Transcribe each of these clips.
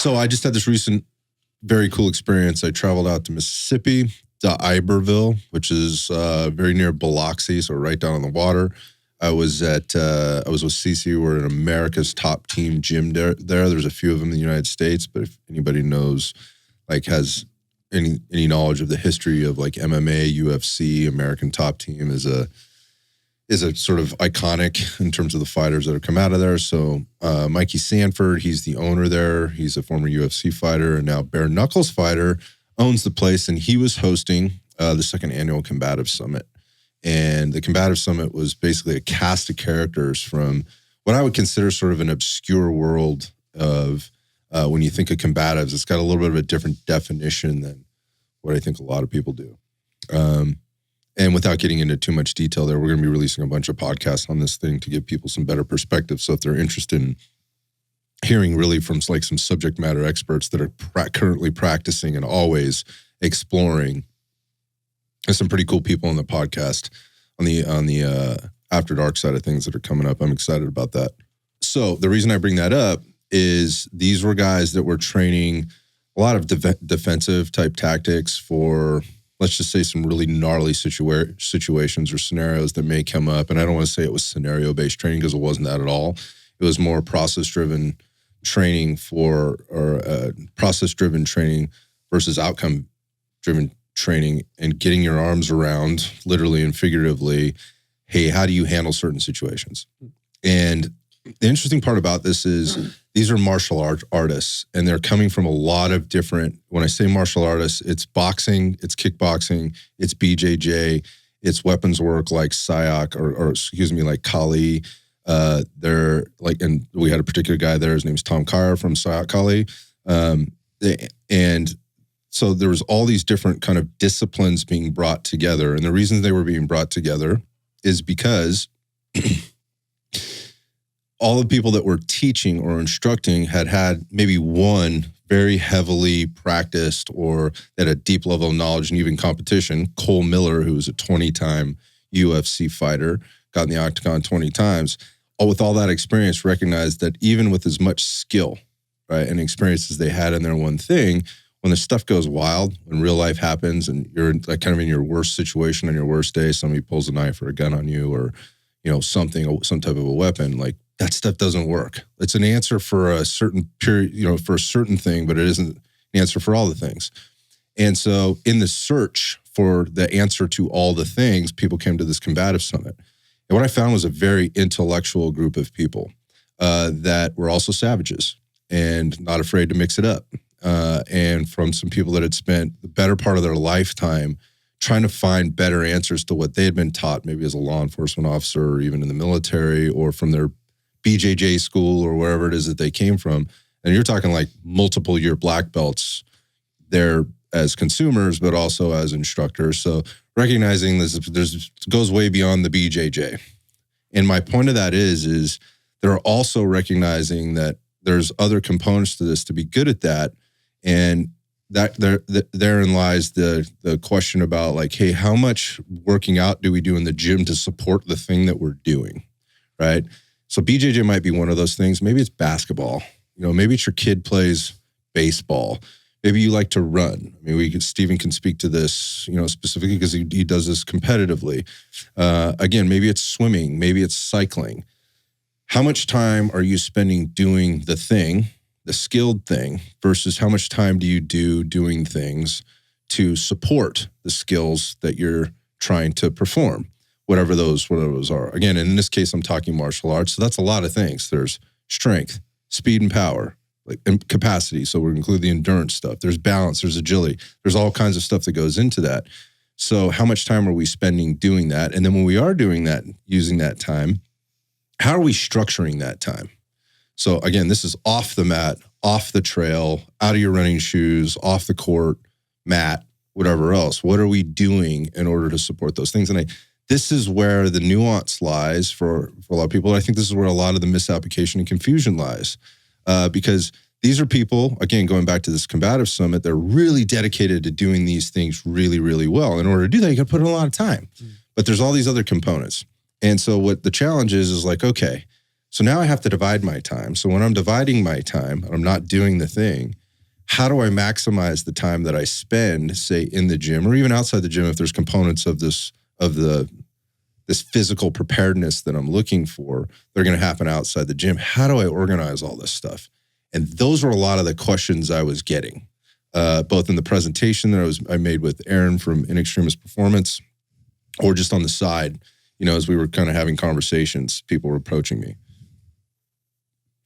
So I just had this recent, very cool experience. I traveled out to Mississippi, to Iberville, which is very near Biloxi, so right down on the water. I was with CC. We're in America's top team gym there. There's a few of them in the United States, but if anybody knows, like has any knowledge of the history of like MMA, UFC, American Top Team is a sort of iconic in terms of the fighters that have come out of there. So Mikey Sanford, he's the owner there. He's a former UFC fighter and now bare knuckles fighter, owns the place, and he was hosting the second annual Combative Summit. And the Combative Summit was basically a cast of characters from what I would consider sort of an obscure world of when you think of combatives. It's got a little bit of a different definition than what I think a lot of people do. And without getting into too much detail there, we're going to be releasing a bunch of podcasts on this thing to give people some better perspective. So if they're interested in hearing really from like some subject matter experts that are currently practicing and always exploring, there's some pretty cool people on the podcast on the After Dark side of things that are coming up. I'm excited about that. So the reason I bring that up is these were guys that were training a lot of defensive type tactics for, let's just say, some really gnarly situations or scenarios that may come up. And I don't want to say it was scenario-based training because it wasn't that at all. It was more process-driven training process-driven training versus outcome-driven training, and getting your arms around, literally and figuratively, hey, how do you handle certain situations? And the interesting part about this is these are martial artists, and they're coming from a lot of different, when I say martial artists, it's boxing, it's kickboxing, it's BJJ, it's weapons work like Sayak or excuse me, like Kali. They're like, and we had a particular guy there, his name's Tom Kyer from Sayak Kali. And so there was all these different kind of disciplines being brought together. And the reason they were being brought together is because all the people that were teaching or instructing had maybe one very heavily practiced or at a deep level of knowledge and even competition. Cole Miller, who was a 20-time UFC fighter, got in the octagon 20 times. With all that experience, recognized that even with as much skill, right, and experience as they had in their one thing, when the stuff goes wild, when real life happens and you're like kind of in your worst situation on your worst day, somebody pulls a knife or a gun on you or, you know, some type of a weapon, like that stuff doesn't work. It's an answer for a certain period, you know, for a certain thing, but it isn't an answer for all the things. And so in the search for the answer to all the things, people came to this Combative Summit. And what I found was a very intellectual group of people that were also savages and not afraid to mix it up. And from some people that had spent the better part of their lifetime trying to find better answers to what they had been taught, maybe as a law enforcement officer or even in the military or from their BJJ school or wherever it is that they came from. And you're talking like multiple year black belts there as consumers, but also as instructors. So recognizing this goes way beyond the BJJ. And my point of that is they're also recognizing that there's other components to this to be good at that. And that therein lies the question about like, hey, how much working out do we do in the gym to support the thing that we're doing, right? So BJJ might be one of those things. Maybe it's basketball. You know, maybe it's your kid plays baseball. Maybe you like to run. I mean, Stephen can speak to this, you know, specifically because he does this competitively. Again, maybe it's swimming. Maybe it's cycling. How much time are you spending doing the thing, the skilled thing, versus how much time do you do doing things to support the skills that you're trying to perform, whatever those are. Again, in this case, I'm talking martial arts. So that's a lot of things. There's strength, speed and power, like and capacity. So we include the endurance stuff. There's balance, there's agility. There's all kinds of stuff that goes into that. So how much time are we spending doing that? And then when we are doing that, using that time, how are we structuring that time? So again, this is off the mat, off the trail, out of your running shoes, off the court, mat, whatever else. What are we doing in order to support those things? And this is where the nuance lies for a lot of people. I think this is where a lot of the misapplication and confusion lies. Because these are people, again, going back to this Combative Summit, they're really dedicated to doing these things really, really well. In order to do that, you got to put in a lot of time. But there's all these other components. And so what the challenge is like, okay, So now I have to divide my time. So when I'm dividing my time, and I'm not doing the thing, how do I maximize the time that I spend, say, in the gym or even outside the gym if there's components of this physical preparedness that I'm looking for, they're going to happen outside the gym. How do I organize all this stuff? And those were a lot of the questions I was getting, both in the presentation that I made with Aaron from In Extremis Performance, or just on the side, as we were kind of having conversations, people were approaching me.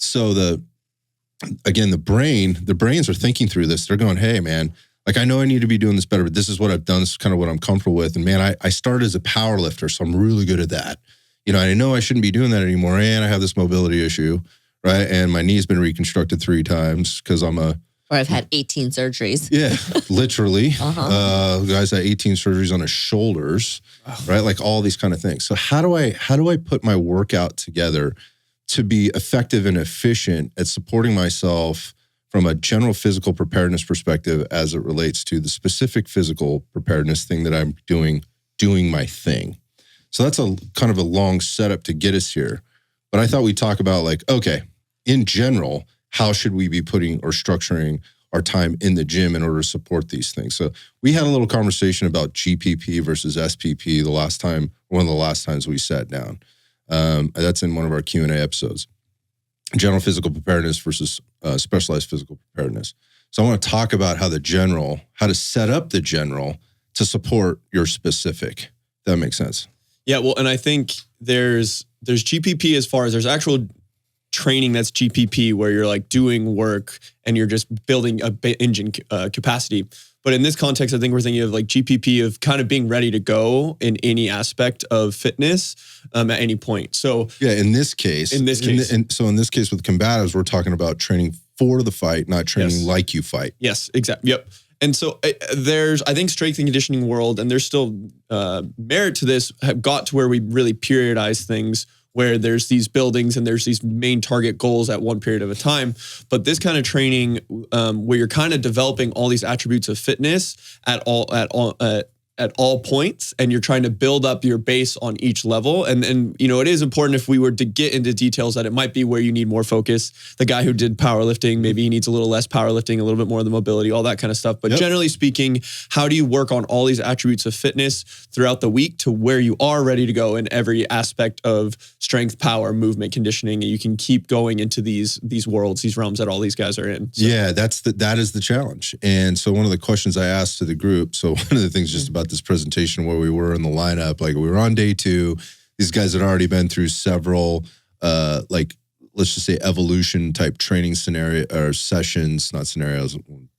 So the brains are thinking through this. They're going, hey, man, like, I know I need to be doing this better, but this is what I've done. This is kind of what I'm comfortable with. And man, I started as a power lifter, so I'm really good at that. I know I shouldn't be doing that anymore. And I have this mobility issue, right? And my knee's been reconstructed 3 times because or I've had 18 surgeries. Yeah, literally. Guys had 18 surgeries on his shoulders, right? Like all these kind of things. So how do I put my workout together to be effective and efficient at supporting myself from a general physical preparedness perspective as it relates to the specific physical preparedness thing that I'm doing my thing? So that's a kind of a long setup to get us here. But I thought we'd talk about, like, okay, in general, how should we be putting or structuring our time in the gym in order to support these things? So we had a little conversation about GPP versus SPP one of the last times we sat down. That's in one of our Q&A episodes. General physical preparedness versus specialized physical preparedness. So I want to talk about how to set up the general to support your specific. That makes sense. Yeah, well, and I think there's GPP as far as there's actual training that's GPP where you're like doing work and you're just building engine capacity. But in this context, I think we're thinking of like GPP of kind of being ready to go in any aspect of fitness at any point. So yeah, in this case, with combatives, we're talking about training for the fight, not training like you fight. Yes, exactly. Yep. And so I think strength and conditioning world, and there's still merit to this, have got to where we really periodize things, where there's these buildings and there's these main target goals at one period of a time. But this kind of training, where you're kind of developing all these attributes of fitness at all points, and you're trying to build up your base on each level. And it is important, if we were to get into details, that it might be where you need more focus. The guy who did powerlifting, maybe he needs a little less powerlifting, a little bit more of the mobility, all that kind of stuff. But generally speaking, how do you work on all these attributes of fitness throughout the week to where you are ready to go in every aspect of strength, power, movement, conditioning, and you can keep going into these worlds, these realms that all these guys are in. So. Yeah, that is the challenge. And so one of the questions I asked to the group, so one of the things just about this presentation where we were in the lineup, like we were on day 2, these guys had already been through several, let's just say evolution type training scenario or sessions, not scenarios.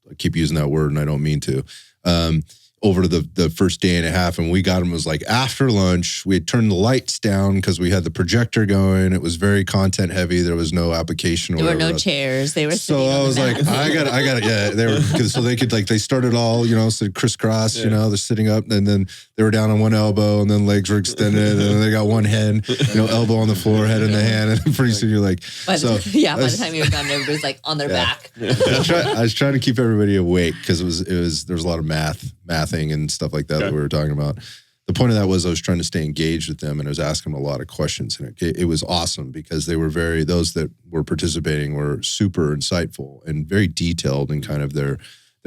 I keep using that word and I don't mean to, over the first day and a half. And we got them, it was like after lunch, we had turned the lights down because we had the projector going. It was very content heavy. There was no application. There were no chairs. They were so I was like, I got it. Yeah, they were, so they could, like, they started all, so crisscross, they're sitting up, and then they were down on one elbow, and then legs were extended, and then they got one hand, elbow on the floor, head in the hand, and pretty soon you're like, by the time you were done, everybody's like on their back. I was trying to keep everybody awake because there was a lot of mathing and stuff like that we were talking about. The point of that was I was trying to stay engaged with them, and I was asking them a lot of questions, and it was awesome because they were those that were participating were super insightful and very detailed in kind of they're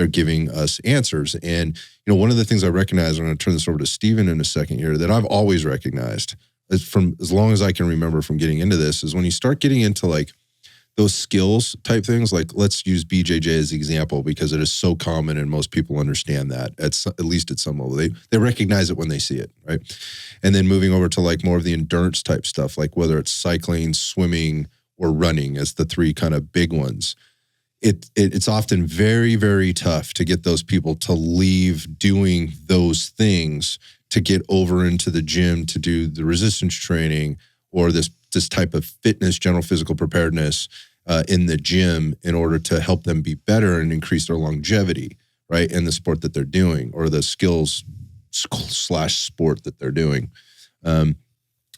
giving us answers. And, one of the things I recognize, I'm going to turn this over to Steven in a second here, that I've always recognized from as long as I can remember from getting into this, is when you start getting into like those skills type things, like let's use BJJ as the example because it is so common and most people understand that at least at some level. They recognize it when they see it, right? And then moving over to like more of the endurance type stuff, like whether it's cycling, swimming, or running as the 3 kind of big ones. It's often very, very tough to get those people to leave doing those things to get over into the gym to do the resistance training or this type of fitness, general physical preparedness in the gym in order to help them be better and increase their longevity, right, in the sport that they're doing or the skills / sport that they're doing.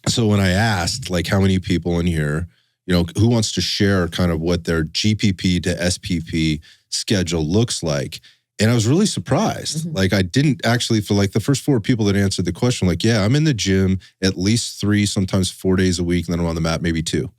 So when I asked, like, how many people in here, who wants to share kind of what their GPP to SPP schedule looks like? And I was really surprised. Mm-hmm. Like, I didn't actually, for like the first 4 people that answered the question, like, yeah, I'm in the gym at least 3, sometimes 4 days a week. And then I'm on the mat, maybe 2.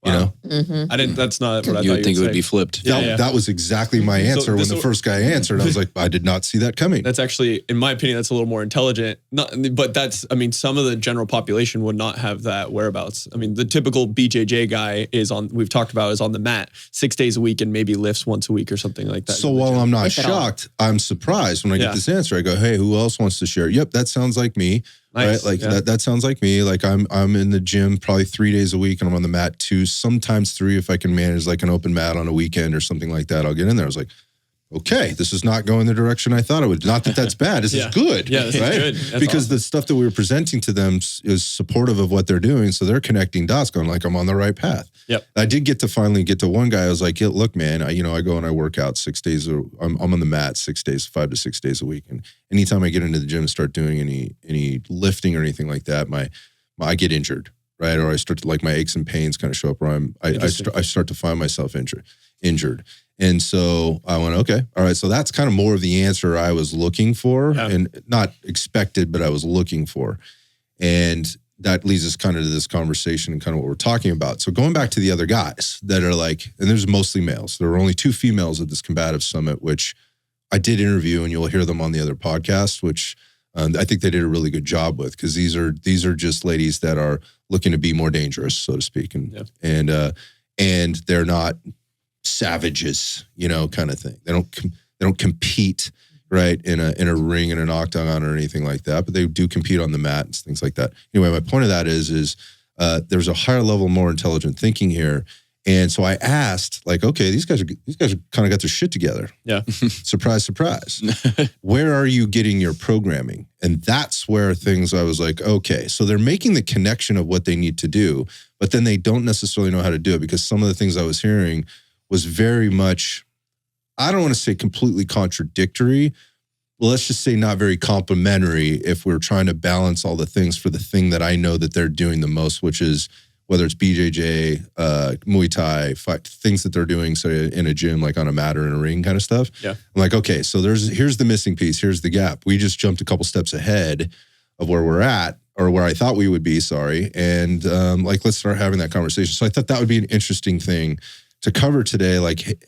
You know, Mm-hmm. I didn't. That's not what I You thought would think it you'd would say. be flipped. that was exactly my answer when the this- first guy answered. I was like, I did not see that coming. That's actually, in my opinion, that's a little more intelligent. But that's, I mean, some of the general population would not have that whereabouts. I mean, the typical BJJ guy we've talked about, is on the mat 6 days a week and maybe lifts once a week or something like that. So while I'm not If at all. shocked, I'm surprised when I get this answer. I go, hey, who else wants to share? Yep, that sounds like me. Nice. Right? Like that sounds like me. Like I'm in the gym probably 3 days a week, and I'm on the mat 2, sometimes 3 if I can manage like an open mat on a weekend or something like that. I'll get in there. I was like, okay, this is not going the direction I thought it would. Not that that's bad. This is good. Yeah, this right? is good. That's because awesome. the stuff that we were presenting to them is supportive of what they're doing. So they're connecting dots, going like, I'm on the right path. Yep. I did finally get to one guy. I was like, yeah, look, man, I go and I work out 6 days. I'm on the mat 6 days, 5 to 6 days a week. And anytime I get into the gym and start doing any lifting or anything like that, I get injured, right? Or I start to, like, my aches and pains kind of show up where I start to find myself injured. And so I went, okay, all right. So that's kind of more of the answer I was looking for, and not expected, but I was looking for. And that leads us kind of to this conversation and kind of what we're talking about. So going back to the other guys that are like, and there's mostly males. There were only 2 females at this combative summit, which I did interview, and you'll hear them on the other podcast, which I think they did a really good job with, because these are just ladies that are looking to be more dangerous, so to speak, and they're not savages, kind of thing. They don't compete, right, in a ring, in an octagon or anything like that, but they do compete on the mat and things like that. Anyway, my point of that is there's a higher level, more intelligent thinking here. And so I asked, like, okay, these guys are kind of got their shit together. Yeah. Surprise, surprise. Where are you getting your programming? And that's where I was like, okay, so they're making the connection of what they need to do, but then they don't necessarily know how to do it, because some of the things I was hearing was very much, I don't want to say completely contradictory, but let's just say not very complimentary if we're trying to balance all the things for the thing that I know that they're doing the most, which is whether it's BJJ, Muay Thai, fight, things that they're doing, say in a gym, like on a mat or in a ring kind of stuff. Yeah. I'm like, okay, so here's the missing piece. Here's the gap. We just jumped a couple steps ahead of where we're at, or where I thought we would be, sorry. And let's start having that conversation. So I thought that would be an interesting thing to cover today. Like,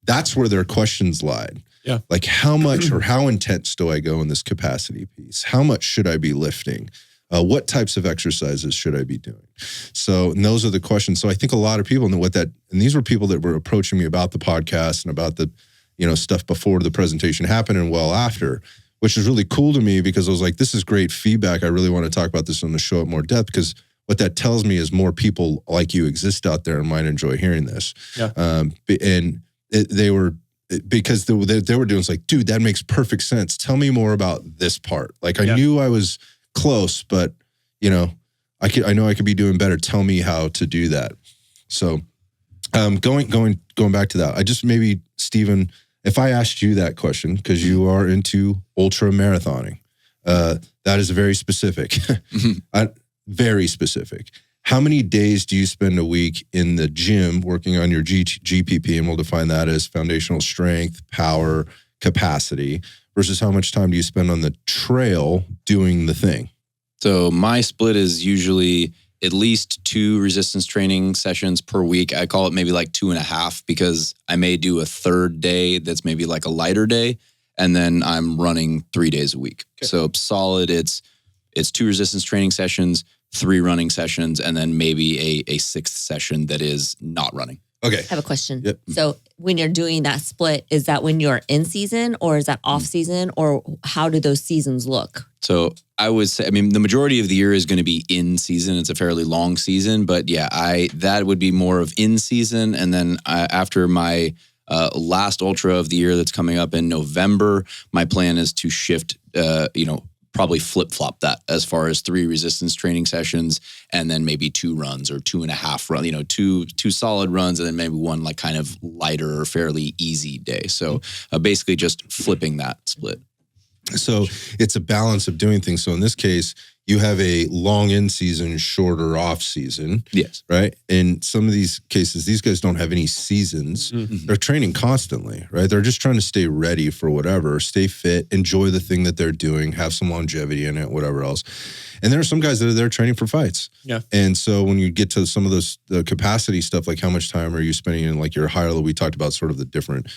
that's where their questions lied. Yeah. Like, how much or how intense do I go in this capacity piece? How much should I be lifting? What types of exercises should I be doing? So, and those are the questions. So I think a lot of people know and these were people that were approaching me about the podcast and about the, stuff before the presentation happened and well after, which is really cool to me, because I was like, this is great feedback. I really want to talk about this on the show at more depth, because what that tells me is more people like you exist out there and might enjoy hearing this. Yeah. They were doing, it's like, dude, that makes perfect sense. Tell me more about this part. Like, I knew I was close, but I know I could be doing better. Tell me how to do that. So, going back to that, I just, maybe Stephen, if I asked you that question, because you are into ultra marathoning, that is very specific, very specific. How many days do you spend a week in the gym working on your GPP? And we'll define that as foundational strength, power, capacity, versus how much time do you spend on the trail doing the thing? So my split is usually at least 2 resistance training sessions per week. I call it maybe like 2.5, because I may do a third day that's maybe like a lighter day, and then I'm running 3 days a week. Okay. So solid, it's 2 resistance training sessions, 3 running sessions, and then maybe a 6th session that is not running. Okay. I have a question. Yep. So when you're doing that split, is that when you're in season, or is that off season, or how do those seasons look? So I would say, the majority of the year is going to be in season. It's a fairly long season, but yeah, that would be more of in season. And then after my last ultra of the year that's coming up in November, my plan is to shift, probably flip-flop that as far as 3 resistance training sessions, and then maybe 2 runs or 2.5 runs, two solid runs, and then maybe 1 like kind of lighter or fairly easy day. So basically just flipping that split. So it's a balance of doing things. So in this case, You have a long in season, shorter off season. Yes. Right. In some of these cases, these guys don't have any seasons. They're training constantly, right? They're just trying to stay ready for whatever, stay fit, enjoy the thing that they're doing, have some longevity in it, whatever else. And there are some guys that are there training for fights. Yeah. And so when you get to some of those, the capacity stuff, like how much time are you spending in like your higher level, we talked about sort of the different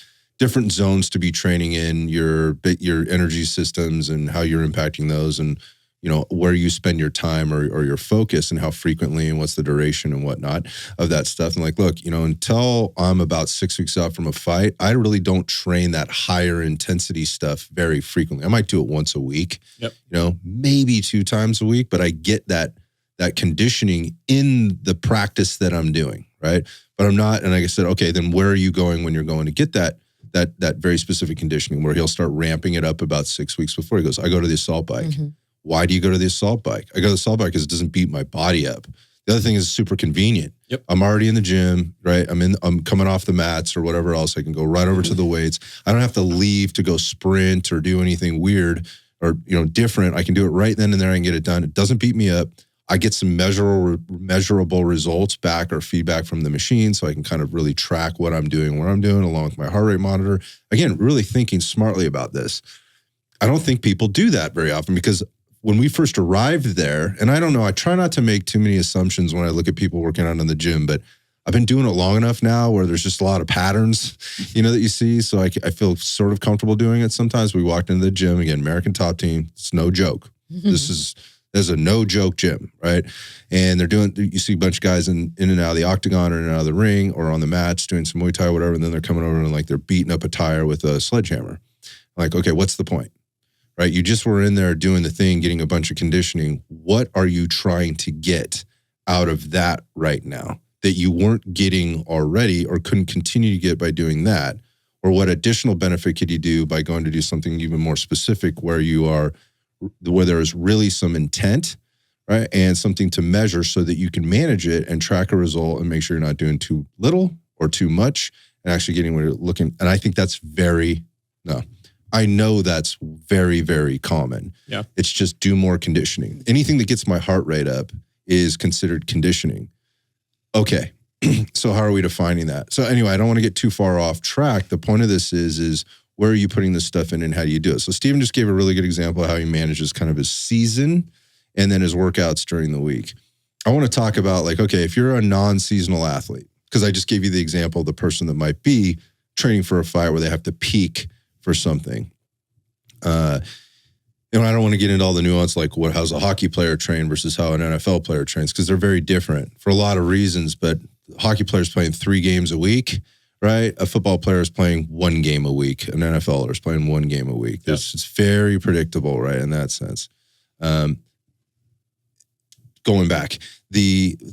zones to be training in, your energy systems and how you're impacting those, and you know, where you spend your time or your focus and how frequently and what's the duration and whatnot of that stuff. And like, look, you know, until I'm about 6 weeks out from a fight, I really don't train that higher intensity stuff very frequently. I might do it once a week, Yep. you know, maybe 2 times a week, but I get that conditioning in the practice that I'm doing, right? But I'm not, and like I said, okay, then where are you going when you're going to get that very specific conditioning, where he'll start ramping it up about 6 weeks before. He goes, I go to the assault bike. Mm-hmm. Why do you go to the assault bike? I go to the assault bike because it doesn't beat my body up. The other thing is super convenient. Yep. I'm already in the gym, right? I'm coming off the mats or whatever else. I can go right over to the weights. I don't have to leave to go sprint or do anything weird or, you know, different. I can do it right then and there. I can get it done. It doesn't beat me up. I get some measurable results back or feedback from the machine, so I can kind of really track what I'm doing, what I'm doing, along with my heart rate monitor. Again, really thinking smartly about this. I don't think people do that very often, because when we first arrived there, and I don't know, I try not to make too many assumptions when I look at people working out in the gym, but I've been doing it long enough now where there's just a lot of patterns, you know, that you see. So I feel sort of comfortable doing it. Sometimes we walked into the gym, again, American Top Team, it's no joke. This is a no joke gym, right? And you see a bunch of guys in and out of the octagon or in and out of the ring or on the mats doing some Muay Thai or whatever. And then they're coming over and like they're beating up a tire with a sledgehammer. Like, okay, what's the point? Right? You just were in there doing the thing, getting a bunch of conditioning. What are you trying to get out of that right now that you weren't getting already or couldn't continue to get by doing that? Or what additional benefit could you do by going to do something even more specific where there is really some intent, right? And something to measure so that you can manage it and track a result and make sure you're not doing too little or too much and actually getting where you're looking. And I think that's I know that's very, very common. Yeah. It's just do more conditioning. Anything that gets my heart rate up is considered conditioning. Okay. So how are we defining that? So anyway, I don't want to get too far off track. The point of this is where are you putting this stuff in and how do you do it? So Steven just gave a really good example of how he manages kind of his season and then his workouts during the week. I want to talk about like, okay, if you're a non-seasonal athlete, because I just gave you the example of the person that might be training for a fight where they have to peak for something. I don't want to get into all the nuance, like how's a hockey player train versus how an NFL player trains, because they're very different for a lot of reasons. But a hockey player is playing 3 games a week, right? A football player is playing 1 game a week. An NFLer is playing 1 game a week. Yep. It's very predictable, right? In that sense. Going back,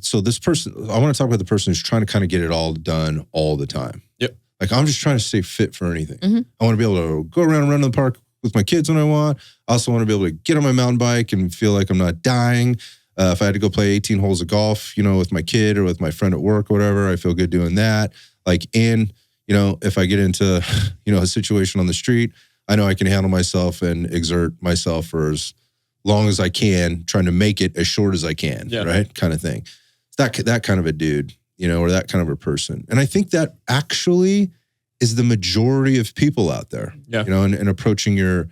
so this person, I want to talk about the person who's trying to kind of get it all done all the time. Yep. Like, I'm just trying to stay fit for anything. Mm-hmm. I want to be able to go around and run in the park with my kids when I want. I also want to be able to get on my mountain bike and feel like I'm not dying. If I had to go play 18 holes of golf, you know, with my kid or with my friend at work or whatever, I feel good doing that. Like, and, you know, if I get into, you know, a situation on the street, I know I can handle myself and exert myself for as long as I can, trying to make it as short as I can, right? Kind of thing. That kind of a dude, you know, or that kind of a person. And I think that actually is the majority of people out there, you know, and approaching your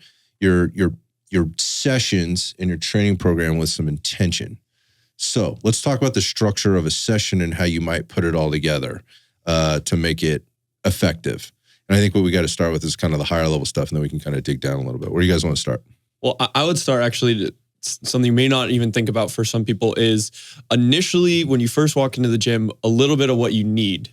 sessions in your training program with some intention. So let's talk about the structure of a session and how you might put it all together to make it effective. And I think what we got to start with is kind of the higher level stuff, and then we can kind of dig down a little bit. Where do you guys want to start? Well, I would start actually, something you may not even think about for some people is initially when you first walk into the gym, a little bit of what you need,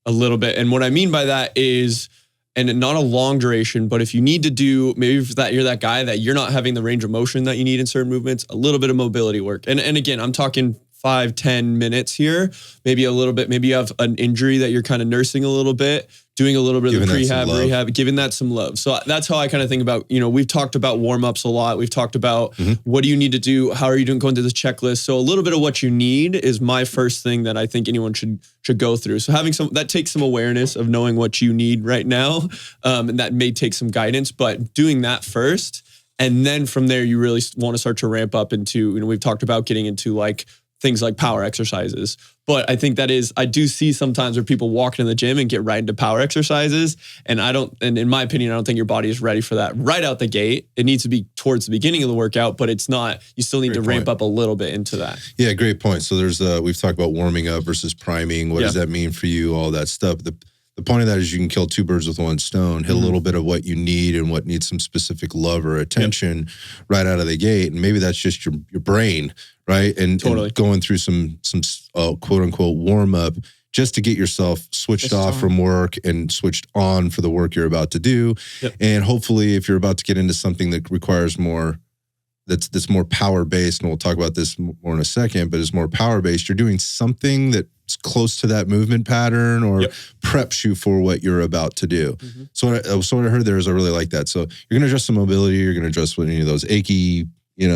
a little bit. And what I mean by that is, and not a long duration, but if you need to do, maybe if that you're that guy that you're not having the range of motion that you need in certain movements, a little bit of mobility work. And again, I'm talking 5-10 minutes here, maybe a little bit, maybe you have an injury that you're kind of nursing a little bit, doing a little bit of the rehab, giving that some love. So that's how I kind of think about, you know, we've talked about warm-ups a lot. We've talked about what do you need to do? How are you doing going through this checklist? So a little bit of what you need is my first thing that I think anyone should go through. So having that takes some awareness of knowing what you need right now. And that may take some guidance, but doing that first. And then from there, you really want to start to ramp up into, we've talked about getting into like things like power exercises. But I think I do see sometimes where people walk into the gym and get right into power exercises. And in my opinion, I don't think your body is ready for that right out the gate. It needs to be towards the beginning of the workout, but it's not, you still need to ramp up a little bit into that. Yeah, great point. So we've talked about warming up versus priming. What does that mean for you? All that stuff. The point of that is you can kill two birds with one stone, hit a little bit of what you need and what needs some specific love or attention right out of the gate. And maybe that's just your brain, right? And going through some quote unquote warm up just to get yourself switched off from work and switched on for the work you're about to do. Yep. And hopefully if you're about to get into something that requires more, that's more power based, and we'll talk about this more in a second, but it's more power based, you're doing something that's close to that movement pattern or preps you for what you're about to do. So what I heard there is I really like that. So you're going to address the mobility, you're going to address any of those achy,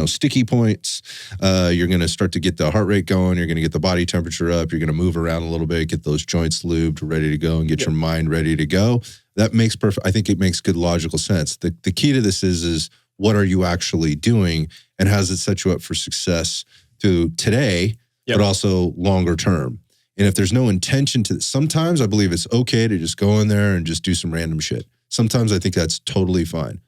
sticky points. You're going to start to get the heart rate going. You're going to get the body temperature up. You're going to move around a little bit, get those joints lubed, ready to go, and get your mind ready to go. That makes I think it makes good logical sense. The key to this is what are you actually doing, and how does it set you up for success to today, but also longer term? And if there's no intention to, sometimes I believe it's okay to just go in there and just do some random shit. Sometimes I think that's totally fine,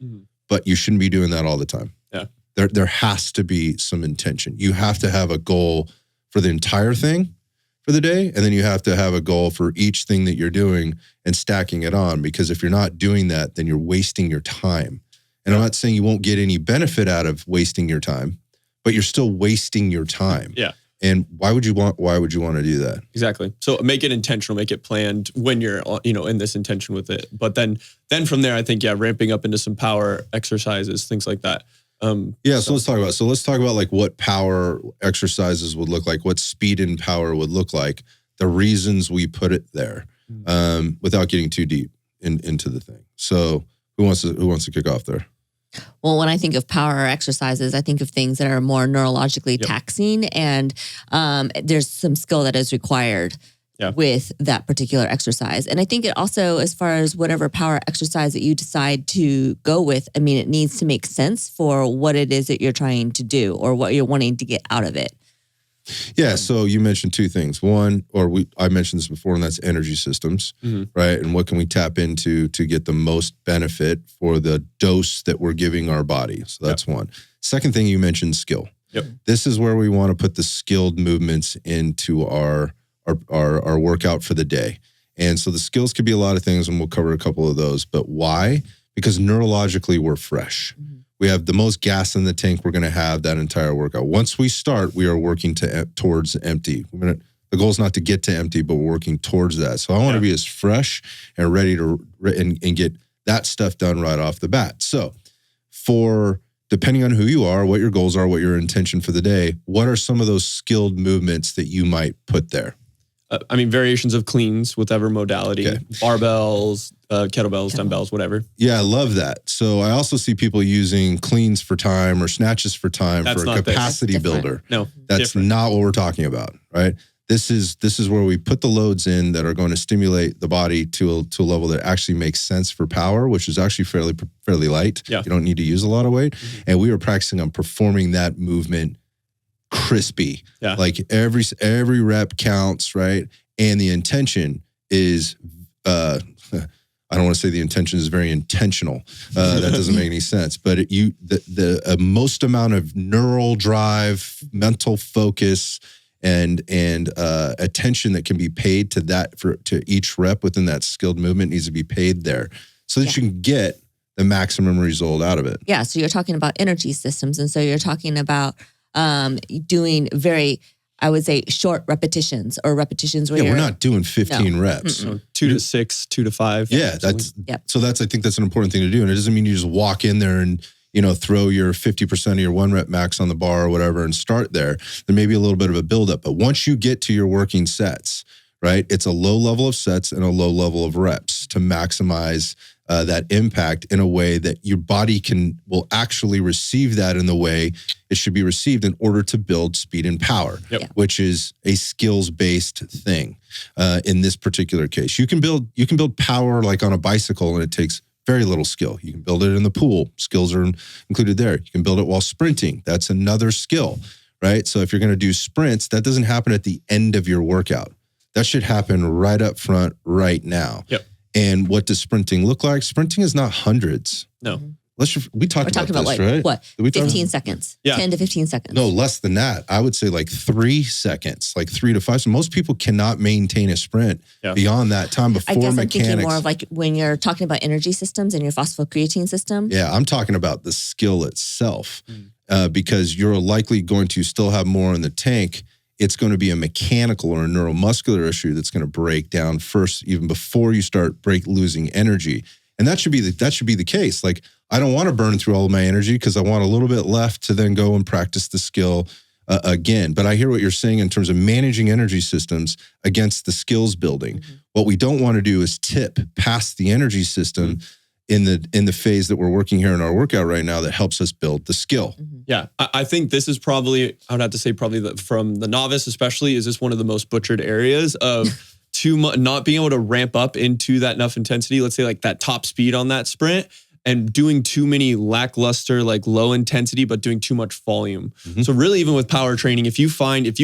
but you shouldn't be doing that all the time. Yeah. There has to be some intention. You have to have a goal for the entire thing for the day, and then you have to have a goal for each thing that you're doing and stacking it on, because if you're not doing that, then you're wasting your time. And I'm not saying you won't get any benefit out of wasting your time, but you're still wasting your time. Yeah. And why would you want to do that? Exactly. So make it intentional, make it planned when you're, in this intention with it. But then from there, I think, ramping up into some power exercises, things like that. So let's talk about like what power exercises would look like, what speed and power would look like, the reasons we put it there, without getting too deep into the thing. So who wants to kick off there? Well, when I think of power exercises, I think of things that are more neurologically taxing, and there's some skill that is required with that particular exercise. And I think it also, as far as whatever power exercise that you decide to go with, I mean, it needs to make sense for what it is that you're trying to do or what you're wanting to get out of it. Yeah, so you mentioned two things. One, I mentioned this before, and that's energy systems, right? And what can we tap into to get the most benefit for the dose that we're giving our body? So that's one. Second thing, you mentioned skill. Yep. This is where we want to put the skilled movements into our workout for the day. And so the skills could be a lot of things, and we'll cover a couple of those. But why? Because neurologically, we're fresh. We have the most gas in the tank we're going to have that entire workout. Once we start, we are working towards empty. The goal is not to get to empty, but we're working towards that. So I want to be as fresh and ready to and get that stuff done right off the bat. So depending on who you are, what your goals are, what your intention for the day, what are some of those skilled movements that you might put there? Variations of cleans, whatever modality, barbells, kettlebells, dumbbells, whatever. Yeah, I love that. So I also see people using cleans for time or snatches for time for a capacity builder. No, that's not what we're talking about, right? This is where we put the loads in that are going to stimulate the body to a level that actually makes sense for power, which is actually fairly light. Yeah. You don't need to use a lot of weight. And we are practicing on performing that movement crispy. Yeah. Like every rep counts, right? And the intention is I don't want to say the intention is very intentional. That doesn't make any sense. But the most amount of neural drive, mental focus, and attention that can be paid to that to each rep within that skilled movement needs to be paid there, so that you can get the maximum result out of it. Yeah. So you're talking about energy systems, and so you're talking about doing very, I would say, short repetitions or repetitions where we're not doing 15 reps. So 2 to 6, 2 to 5. Yeah, I think that's an important thing to do. And it doesn't mean you just walk in there and, throw your 50% of your 1 rep max on the bar or whatever and start there. There may be a little bit of a buildup, but once you get to your working sets, right, it's a low level of sets and a low level of reps to maximize that impact in a way that your body will actually receive that in the way it should be received in order to build speed and power, which is a skills-based thing. In this particular case, you can build power like on a bicycle, and it takes very little skill. You can build it in the pool. Skills are included there. You can build it while sprinting. That's another skill, right? So if you're going to do sprints, that doesn't happen at the end of your workout. That should happen right up front, right now. Yep. And what does sprinting look like? Sprinting is not hundreds. No. We talked about this, like, right? What? Did we 15 seconds. Yeah. 10 to 15 seconds. No, less than that. I would say like 3 seconds, like 3 to 5. So most people cannot maintain a sprint beyond that time before I guess mechanics. I'm thinking more of like when you're talking about energy systems and your phosphocreatine system. Yeah, I'm talking about the skill itself because you're likely going to still have more in the tank. It's going to be a mechanical or a neuromuscular issue that's going to break down first, even before you start losing energy. And that should be the case. Like, I don't want to burn through all of my energy because I want a little bit left to then go and practice the skill again. But I hear what you're saying in terms of managing energy systems against the skills building. What we don't want to do is tip past the energy system in the phase that we're working here in our workout right now that helps us build the skill. Yeah, I think this is probably, I would have to say probably from the novice especially, is this one of the most butchered areas of not being able to ramp up into that enough intensity, let's say like that top speed on that sprint, and doing too many lackluster, like low intensity, but doing too much volume. So really, even with power training, if you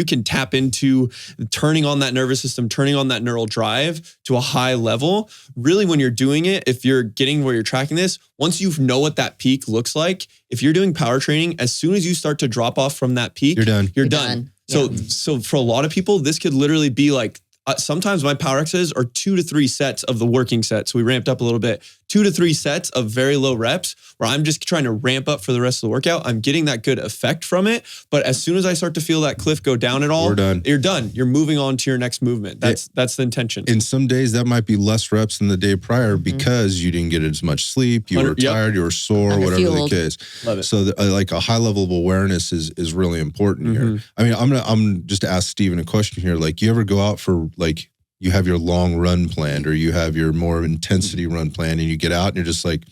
can tap into turning on that nervous system, turning on that neural drive to a high level, really when you're doing it, if you're getting where you're tracking this, once you know what that peak looks like, if you're doing power training, as soon as you start to drop off from that peak, you're done. So for a lot of people, this could literally be like, sometimes my power exercises are 2 to 3 sets of the working set. So we ramped up a little bit, 2 to 3 sets of very low reps where I'm just trying to ramp up for the rest of the workout. I'm getting that good effect from it. But as soon as I start to feel that cliff go down at all, you're done. You're moving on to your next movement. That's the intention. In some days, that might be less reps than the day prior because you didn't get as much sleep, you were tired, you were sore, whatever the case. Love it. So like a high level of awareness is really important here. I mean, I'm just to ask Steven a question here. Like, you ever go out for like, you have your long run planned or you have your more intensity run plan and you get out and you're just like,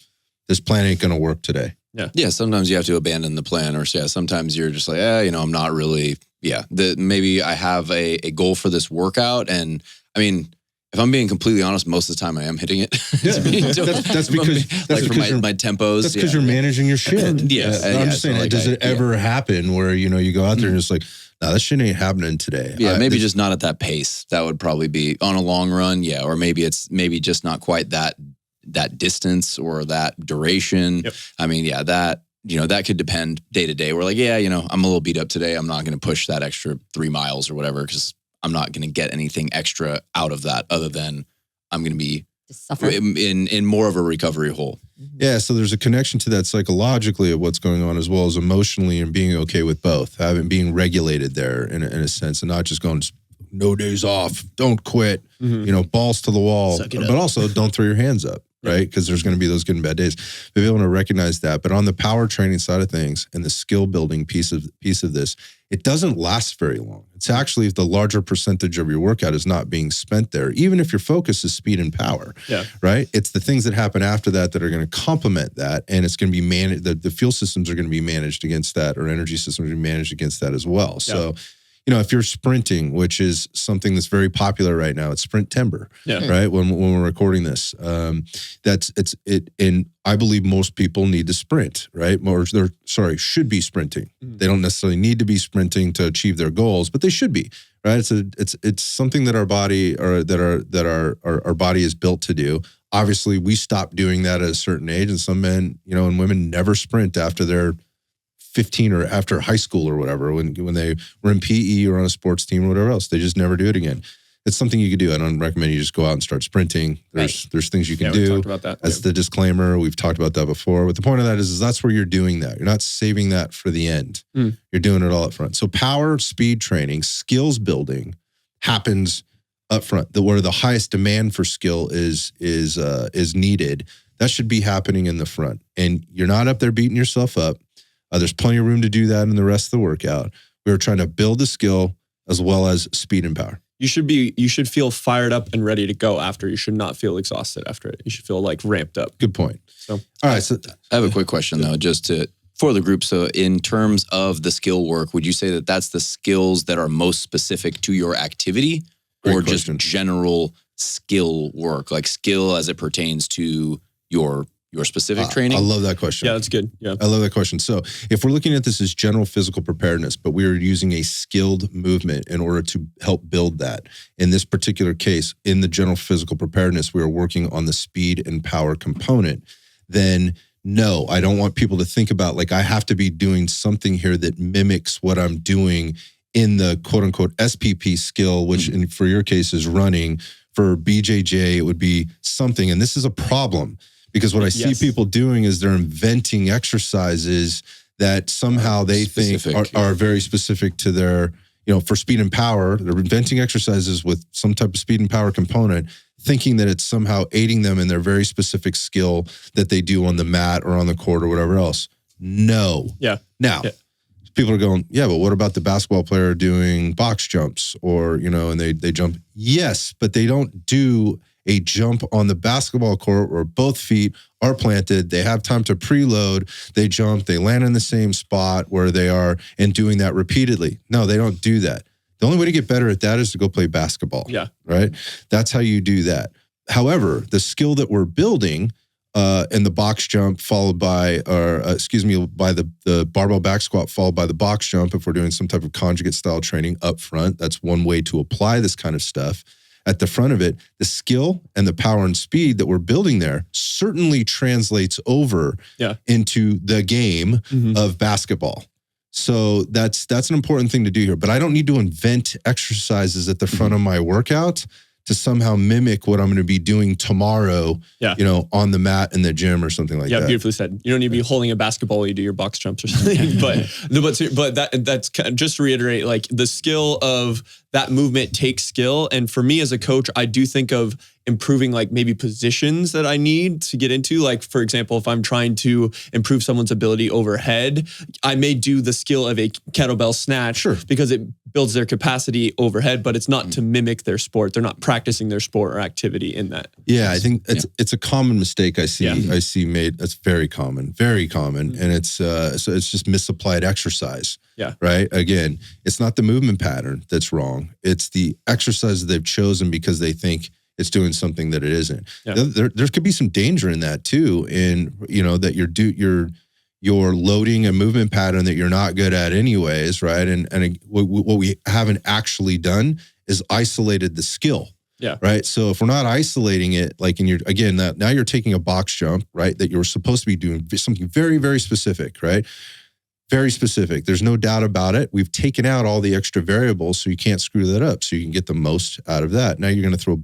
this plan ain't going to work today. Yeah. Sometimes you have to abandon the plan, or sometimes you're just like, I'm not really, maybe I have a goal for this workout. And I mean, if I'm being completely honest, most of the time I am hitting it. That's because my tempos. That's because you're managing your shit. I'm just saying, does it ever happen where, you go out there and it's like, no, that shit ain't happening today. Yeah, maybe just not at that pace. That would probably be on a long run. Yeah, or maybe it's just not quite that distance or that duration. Yep. I mean, that could depend day to day. We're like, I'm a little beat up today. I'm not going to push that extra 3 miles or whatever because I'm not going to get anything extra out of that other than I'm going to be in more of a recovery hole. Yeah, so there's a connection to that psychologically of what's going on as well as emotionally and being okay with both, being regulated there in a sense and not just going, no days off, don't quit, balls to the wall, but also don't throw your hands up, right? Because there's going to be those good and bad days. Be able to recognize that. But on the power training side of things and the skill building piece of this, it doesn't last very long. It's actually the larger percentage of your workout is not being spent there, even if your focus is speed and power, right? It's the things that happen after that that are going to complement that. And it's going to be managed, the fuel systems are going to be managed against that, or energy systems are going to be managed against that as well. So, if you're sprinting, which is something that's very popular right now, it's sprint timber, right? When we're recording this, and I believe most people need to sprint, right? Should be sprinting. They don't necessarily need to be sprinting to achieve their goals, but they should be, right? It's something that our body our body is built to do. Obviously, we stop doing that at a certain age, and some men, and women never sprint after they're 15 or after high school or whatever, when they were in PE or on a sports team or whatever else. They just never do it again. It's something you could do. I don't recommend you just go out and start sprinting. There's things you can do. We talked about that. That's the disclaimer. We've talked about that before. But the point of that is that's where you're doing that. You're not saving that for the end. You're doing it all up front. So power, speed training, skills building happens up front. Where the highest demand for skill is needed. That should be happening in the front. And you're not up there beating yourself up. There's plenty of room to do that in the rest of the workout. We were trying to build the skill as well as speed and power. You should feel fired up and ready to go after. You should not feel exhausted after it. You should feel like ramped up. Good point. So, all right. So I have a quick question though, for the group. So in terms of the skill work, would you say that that's the skills that are most specific to your activity, or just general skill work, like skill as it pertains to your your specific training? I love that question. Yeah, that's good. Yeah. I love that question. So if we're looking at this as general physical preparedness, but we are using a skilled movement in order to help build that. In this particular case, in the general physical preparedness, we are working on the speed and power component. Then no, I don't want people to think about like I have to be doing something here that mimics what I'm doing in the quote unquote SPP skill, which for your case is running. For BJJ, it would be something. And this is a problem. Because what I see people doing is they're inventing exercises that somehow they think are very specific to their, for speed and power. They're inventing exercises with some type of speed and power component, thinking that it's somehow aiding them in their very specific skill that they do on the mat or on the court or whatever else. No. Yeah. Now, people are going, yeah, but what about the basketball player doing box jumps or, and they jump? Yes, but they don't do a jump on the basketball court where both feet are planted. They have time to preload. They jump. They land in the same spot where they are and doing that repeatedly. No, they don't do that. The only way to get better at that is to go play basketball. Yeah. Right? That's how you do that. However, the skill that we're building in the box jump followed by, by the barbell back squat followed by the box jump, if we're doing some type of conjugate style training up front, that's one way to apply this kind of stuff. At the front of it, the skill and the power and speed that we're building there certainly translates over into the game of basketball. So that's an important thing to do here. But I don't need to invent exercises at the front of my workout to somehow mimic what I'm going to be doing tomorrow, on the mat in the gym or something like that. Yeah, beautifully said. You don't need to be holding a basketball while you do your box jumps or something. but that's kind of, just to reiterate, like the skill of that movement takes skill. And for me as a coach, I do think of improving like maybe positions that I need to get into. Like, for example, if I'm trying to improve someone's ability overhead, I may do the skill of a kettlebell snatch because it builds their capacity overhead, but it's not to mimic their sport. They're not practicing their sport or activity in that. Yeah, I think it's a common mistake I see made. That's very common. And it's just misapplied exercise. Yeah. Right. Again, it's not the movement pattern that's wrong. It's the exercise that they've chosen because they think it's doing something that it isn't. Yeah. There could be some danger in that too. In that you're loading a movement pattern that you're not good at anyways, right? And what we haven't actually done is isolated the skill. Yeah. Right. So if we're not isolating it, like now you're taking a box jump, right? That you're supposed to be doing something very, very specific, right? Very specific. There's no doubt about it. We've taken out all the extra variables so you can't screw that up. So you can get the most out of that. Now you're going to throw,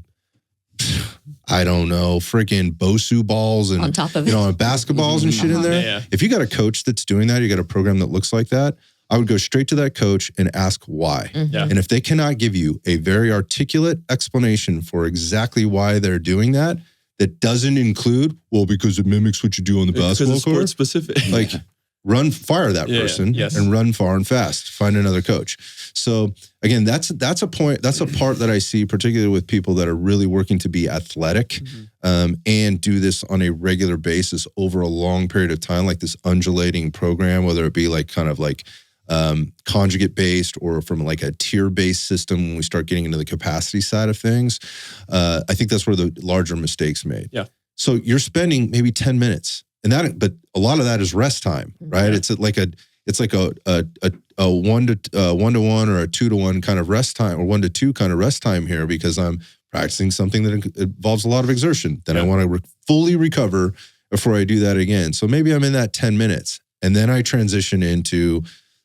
I don't know, freaking Bosu balls and on top of it, basketballs and shit in there. Yeah. If you got a coach that's doing that, you got a program that looks like that, I would go straight to that coach and ask why. Yeah. And if they cannot give you a very articulate explanation for exactly why they're doing that, that doesn't include, well, because it mimics what you do on the basketball court. It's sport specific. Like, fire that person and run far and fast. Find another coach. So again, that's a point. That's a part that I see, particularly with people that are really working to be athletic and do this on a regular basis over a long period of time, like this undulating program, whether it be like kind of like conjugate based or from like a tier based system. When we start getting into the capacity side of things, I think that's where the larger mistakes made. Yeah. So you're spending maybe 10 minutes. But a lot of that is rest time, right? Yeah. It's like a 1-to-1 or a 2-to-1 kind of rest time, or 1-to-2 kind of rest time here, because I'm practicing something that involves a lot of exertion. Then I want to fully recover before I do that again. So maybe I'm in that 10 minutes, and then I transition into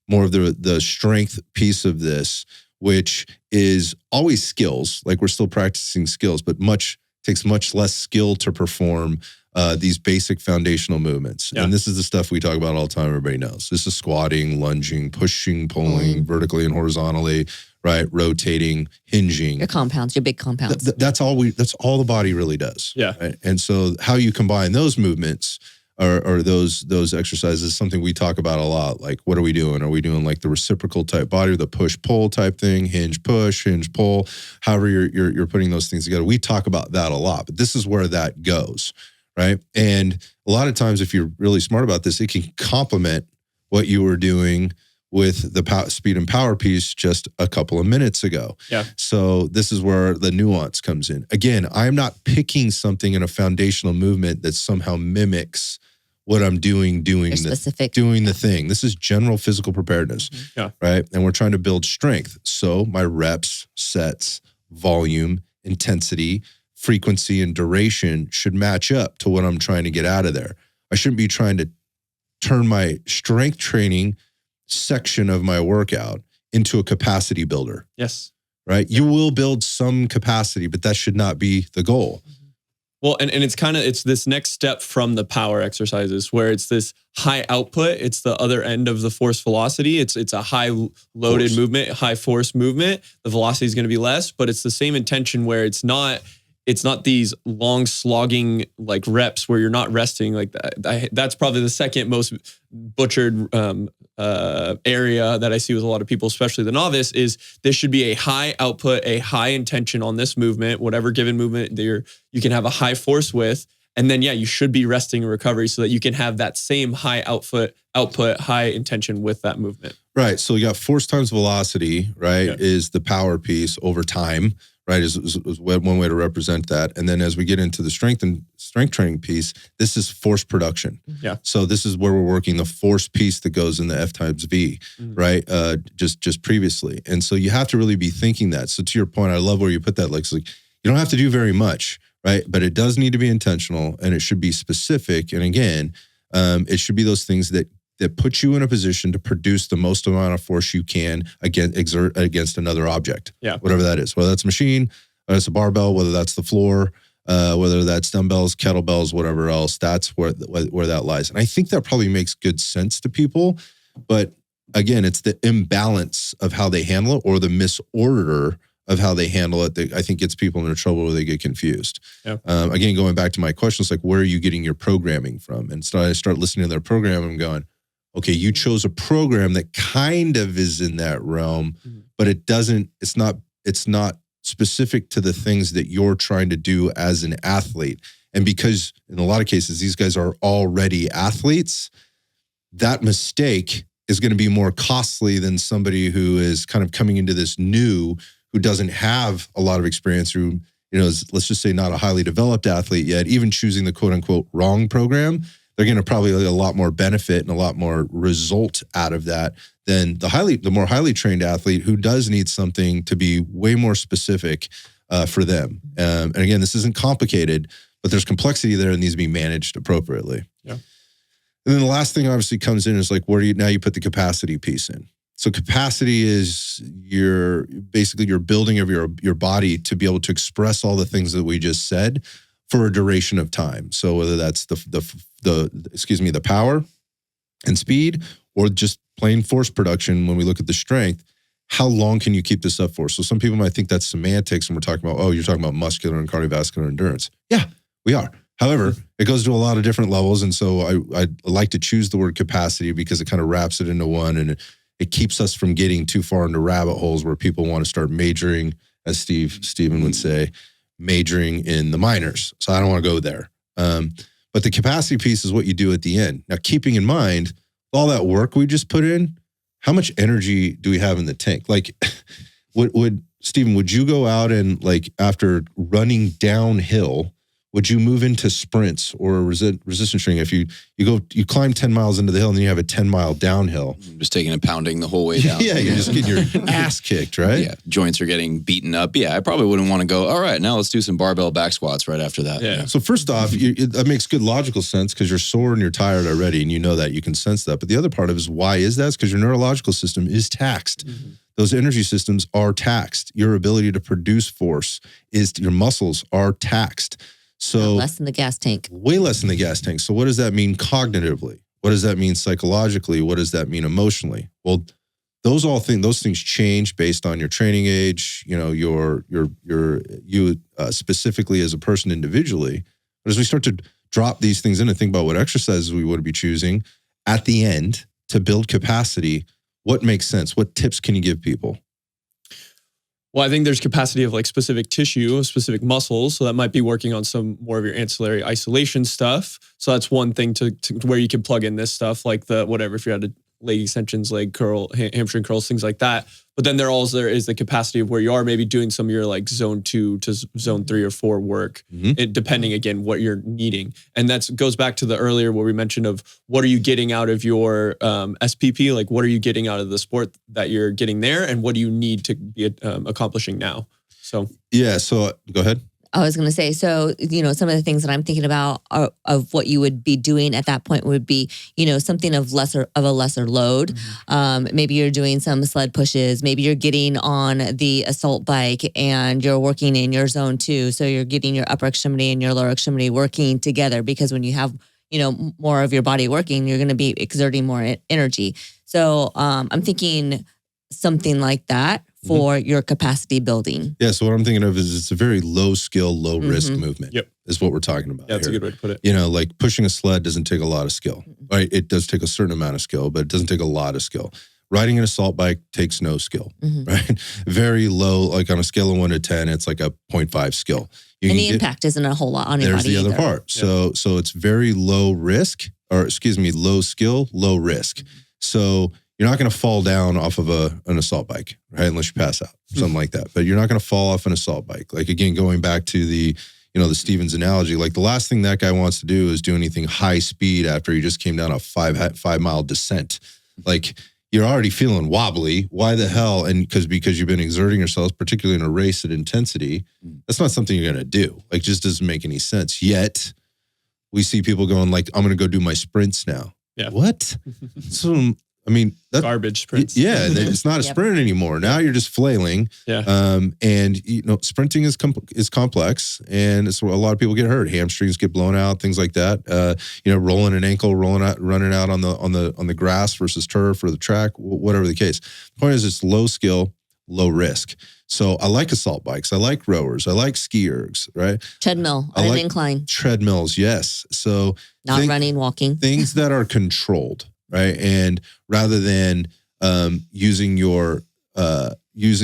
more of the strength piece of this, which is always skills. Like we're still practicing skills, but takes much less skill to perform these basic foundational movements. Yeah. And this is the stuff we talk about all the time. Everybody knows. This is squatting, lunging, pushing, pulling vertically and horizontally, right? Rotating, hinging. Your compounds, your big compounds. That's all the body really does. Yeah. Right? And so how you combine those movements or those exercises is something we talk about a lot. Like, what are we doing? Are we doing like the reciprocal type body or the push-pull type thing, hinge, push, hinge, pull, however you're putting those things together? We talk about that a lot, but this is where that goes. Right. And a lot of times, if you're really smart about this, it can complement what you were doing with the speed and power piece just a couple of minutes ago. Yeah. So this is where the nuance comes in. Again, I'm not picking something in a foundational movement that somehow mimics what I'm doing the thing. This is general physical preparedness, right? And we're trying to build strength. So my reps, sets, volume, intensity, frequency, and duration should match up to what I'm trying to get out of there. I shouldn't be trying to turn my strength training section of my workout into a capacity builder. Yes. Right? You will build some capacity, but that should not be the goal. Well, and it's this next step from the power exercises where it's this high output. It's the other end of the force velocity. It's a high loaded movement, high force movement. The velocity is going to be less, but it's the same intention where it's not these long slogging like reps where you're not resting like that. That's probably the second most butchered area that I see with a lot of people, especially the novice, is this should be a high output, a high intention on this movement, whatever given movement that you can have a high force with. And then, you should be resting and recovery so that you can have that same high output, high intention with that movement. Right. So you got force times velocity, right, is the power piece over time. Right, is one way to represent that. And then as we get into the strength training piece, this is force production. Yeah. So this is where we're working the force piece that goes in the F times V, right? Just previously. And so you have to really be thinking that. So to your point, I love where you put that. Like you don't have to do very much, right? But it does need to be intentional and it should be specific. And again, it should be those things that put you in a position to produce the most amount of force you can exert against another object. Yeah. Whatever that is, whether that's a machine, whether it's a barbell, whether that's the floor, whether that's dumbbells, kettlebells, whatever else, that's where that lies. And I think that probably makes good sense to people. But again, it's the imbalance of how they handle it or the misorder of how they handle it that I think gets people into trouble where they get confused. Yeah. Again, going back to my questions, like where are you getting your programming from? And so I start listening to their program and going, okay, you chose a program that kind of is in that realm, but it's not specific to the things that you're trying to do as an athlete. And because in a lot of cases, these guys are already athletes, that mistake is going to be more costly than somebody who is kind of coming into this new, who doesn't have a lot of experience, who, is, let's just say, not a highly developed athlete yet, even choosing the quote unquote wrong program. They're going to probably get a lot more benefit and a lot more result out of that than the more highly trained athlete who does need something to be way more specific for them. And again, this isn't complicated, but there's complexity there and needs to be managed appropriately. Yeah. And then the last thing obviously comes in is like, now you put the capacity piece in. So capacity is your building of your body to be able to express all the things that we just said for a duration of time. So whether that's the power and speed or just plain force production, when we look at the strength, how long can you keep this up for? So some people might think that's semantics and we're talking about, you're talking about muscular and cardiovascular endurance. Yeah, we are. However, it goes to a lot of different levels. And so I like to choose the word capacity because it kind of wraps it into one and it keeps us from getting too far into rabbit holes where people want to start majoring, as Stephen would say, majoring in the minors. So I don't want to go there. But the capacity piece is what you do at the end. Now, keeping in mind all that work we just put in, how much energy do we have in the tank? Like, Stephen, would you go out and like after running downhill, would you move into sprints or resistance training? If you climb 10 miles into the hill and then you have a 10-mile downhill. Just taking a pounding the whole way down. Yeah, you're just getting your ass kicked, right? Yeah, joints are getting beaten up. Yeah, I probably wouldn't want to go, all right, now let's do some barbell back squats right after that. Yeah. So first off, that makes good logical sense because you're sore and you're tired already and you know that. You can sense that. But the other part of it is why is that? It's because your neurological system is taxed. Mm-hmm. Those energy systems are taxed. Your ability to produce force your muscles are taxed. So less in the gas tank. Way less in the gas tank. So what does that mean cognitively? What does that mean psychologically? What does that mean emotionally? Well, those things change based on your training age, you specifically as a person individually. But as we start to drop these things in and think about what exercises we would be choosing at the end to build capacity, what makes sense? What tips can you give people? Well, I think there's capacity of like specific tissue, specific muscles. So that might be working on some more of your ancillary isolation stuff. So that's one thing to where you can plug in this stuff like if you had to leg extensions, leg curl, hamstring curls, things like that. But then there is the capacity of where you are maybe doing some of your like zone 2 to zone 3 or 4 work, depending again what you're needing. And that goes back to the earlier where we mentioned of what are you getting out of your SPP? Like what are you getting out of the sport that you're getting there, and what do you need to be accomplishing now? So yeah. So go ahead. I was going to say, so, some of the things that I'm thinking about of what you would be doing at that point would be, something of a lesser load. Maybe you're doing some sled pushes. Maybe you're getting on the assault bike and you're working in your zone 2. So you're getting your upper extremity and your lower extremity working together, because when you have, more of your body working, you're going to be exerting more energy. So I'm thinking something like that for your capacity building. Yeah. So what I'm thinking of is it's a very low skill, low risk movement. Yep. Is what we're talking about. Yeah, that's a good way to put it. Like pushing a sled doesn't take a lot of skill, right? It does take a certain amount of skill, but it doesn't take a lot of skill. Riding an assault bike takes no skill, right? Very low, like on a scale of 1 to 10, it's like a 0.5 skill. And the impact isn't a whole lot on your body. There's the other part. So it's very low low skill, low risk. So you're not going to fall down off of an assault bike, right? Unless you pass out, something like that. But you're not going to fall off an assault bike. Like again, going back to the Stevens analogy, like the last thing that guy wants to do is do anything high speed after he just came down a 5-mile descent. Like you're already feeling wobbly. Why the hell? And because you've been exerting yourselves, particularly in a race at intensity, that's not something you're going to do. Like just doesn't make any sense. Yet we see people going like, I'm going to go do my sprints now. Yeah. What? That's garbage sprints. Yeah, it's not a sprint anymore. Now you're just flailing. Yeah. And sprinting is complex, and it's where a lot of people get hurt. Hamstrings get blown out, things like that. Rolling an ankle, running out on the grass versus turf or the track, whatever the case. The point is, it's low skill, low risk. So I like assault bikes. I like rowers. I like ski ergs, right? Treadmill on an incline. Treadmills, yes. So not running, walking. Things that are controlled. Right. And rather than using your thing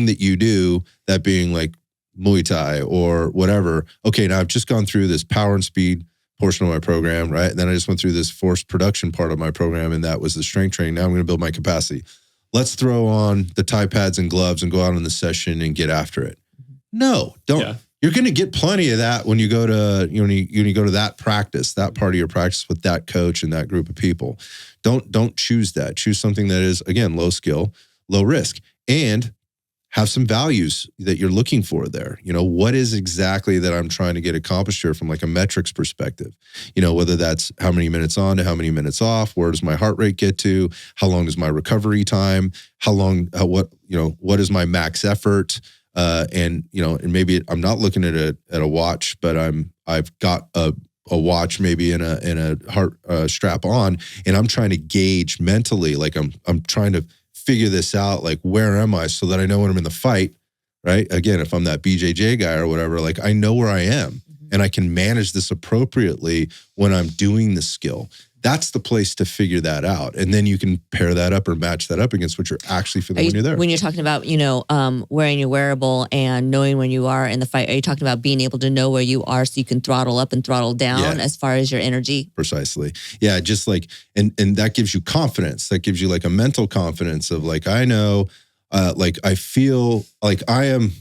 that you do, that being like Muay Thai or whatever. Okay, now I've just gone through this power and speed portion of my program, right? And then I just went through this forced production part of my program, and that was the strength training. Now I'm going to build my capacity. Let's throw on the Thai pads and gloves and go out in the session and get after it. No, don't. Yeah. You're going to get plenty of that when you go to when you go to that practice, that part of your practice with that coach and that group of people. Don't choose that. Choose something that is, again, low skill, low risk, and have some values that you're looking for there. What is exactly that I'm trying to get accomplished here from like a metrics perspective? Whether that's how many minutes on to how many minutes off, where does my heart rate get to? How long is my recovery time? What is my max effort? And maybe I'm not looking at a watch, but I've got a watch maybe in a heart strap on, and I'm trying to gauge mentally, like I'm trying to figure this out, like where am I, so that I know when I'm in the fight, right? Again, if I'm that BJJ guy or whatever, like I know where I am and I can manage this appropriately when I'm doing the skill. That's the place to figure that out. And then you can pair that up or match that up against what you're actually feeling when you're there. When you're talking about, wearing your wearable and knowing when you are in the fight, are you talking about being able to know where you are so you can throttle up and throttle down as far as your energy? Precisely. Yeah, just like, and that gives you confidence. That gives you like a mental confidence of like, I know, like I feel like I am,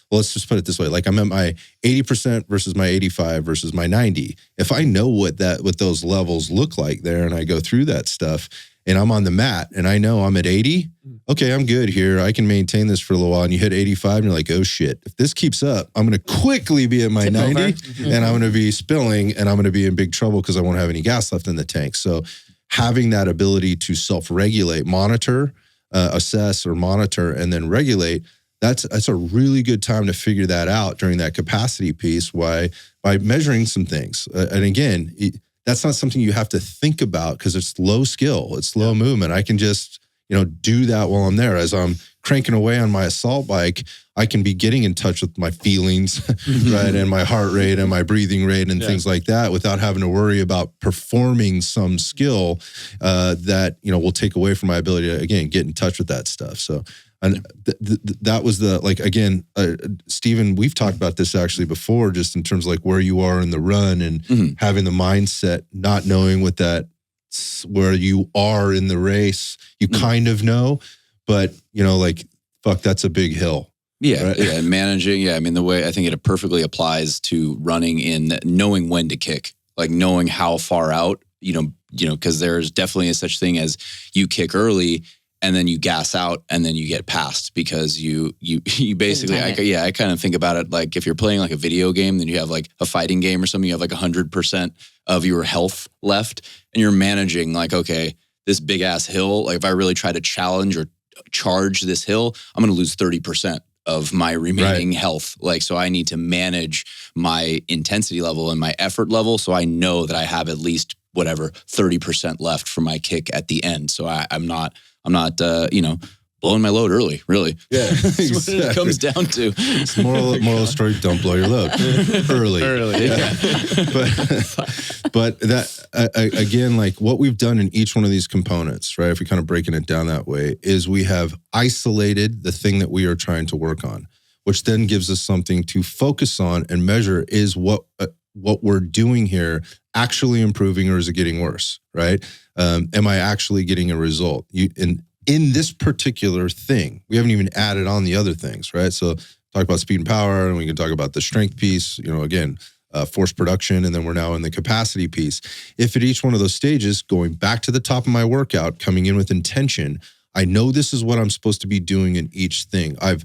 well, let's just put it this way. Like I'm at my 80% versus my 85 versus my 90. If I know what those levels look like there, and I go through that stuff and I'm on the mat and I know I'm at 80, okay, I'm good here. I can maintain this for a little while. And you hit 85 and you're like, oh shit, if this keeps up, I'm going to quickly be at my 90 and I'm going to be spilling and I'm going to be in big trouble because I won't have any gas left in the tank. So having that ability to self-regulate, monitor, assess or monitor, and then regulate, that's a really good time to figure that out during that capacity piece. By measuring some things. And again, that's not something you have to think about because it's low skill, it's low movement. I can just, do that while I'm there. As I'm cranking away on my assault bike, I can be getting in touch with my feelings, right? And my heart rate and my breathing rate and things like that without having to worry about performing some skill that, will take away from my ability to, again, get in touch with that stuff. So and that was again, Stephen, we've talked about this actually before, just in terms of like where you are in the run and having the mindset, not knowing what that where you are in the race, you kind of know, but like, fuck, that's a big hill. Yeah, right? yeah, managing. Yeah, I mean, the way I think it perfectly applies to running in knowing when to kick, like knowing how far out. Because there's definitely a such thing as you kick early and then you gas out and then you get passed because you basically. I kind of think about it like if you're playing like a video game, then you have like a fighting game or something. You have like 100% of your health left, and you're managing like, okay, this big ass hill. Like if I really try to challenge or charge this hill, I'm going to lose 30% of my remaining health. Like, so I need to manage my intensity level and my effort level. So I know that I have at least 30% left for my kick at the end. So I'm not blowing my load ery, really. Yeah, That's what it comes down to. It's moral of the story, don't blow your load early. Yeah. But that, again, like what we've done in each one of these components, right? If we're kind of breaking it down that way, is we have isolated the thing that we are trying to work on, which then gives us something to focus on and measure is what we're doing here actually improving or is it getting worse, right? Am I actually getting a result? In this particular thing, we haven't even added on the other things, right? So talk about speed and power, and we can talk about the strength piece, again, force production, and then we're now in the capacity piece. If at each one of those stages, going back to the top of my workout, coming in with intention, I know this is what I'm supposed to be doing in each thing. I've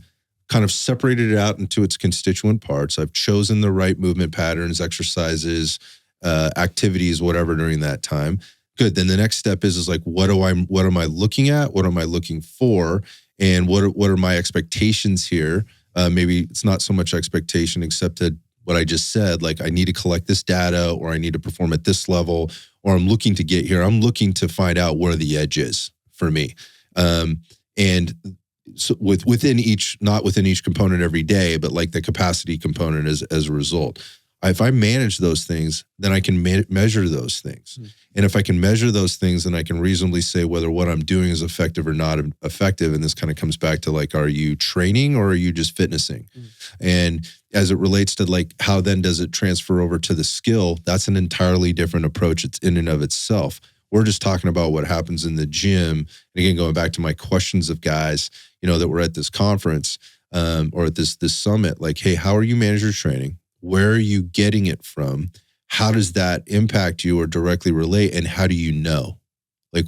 kind of separated it out into its constituent parts. I've chosen the right movement patterns, exercises, activities, whatever during that time. Good. Then the next step is like, what am I looking at? What am I looking for? And what are my expectations here? Maybe it's not so much expectation, except that what I just said, like I need to collect this data, or I need to perform at this level, or I'm looking to get here. I'm looking to find out where the edge is for me. And so within each, not within each component every day, but like the capacity component as a result. If I manage those things, then I can measure those things. And if I can measure those things, then I can reasonably say whether what I'm doing is effective or not effective. And this kind of comes back to like, are you training or are you just fitnessing? And as it relates to like, how then does it transfer over to the skill? That's an entirely different approach. It's in and of itself. We're just talking about what happens in the gym. And again, going back to my questions of guys, that were at this conference or at this summit, like, hey, how are you managing your training? Where are you getting it from? How does that impact you or directly relate? And how do you know? Like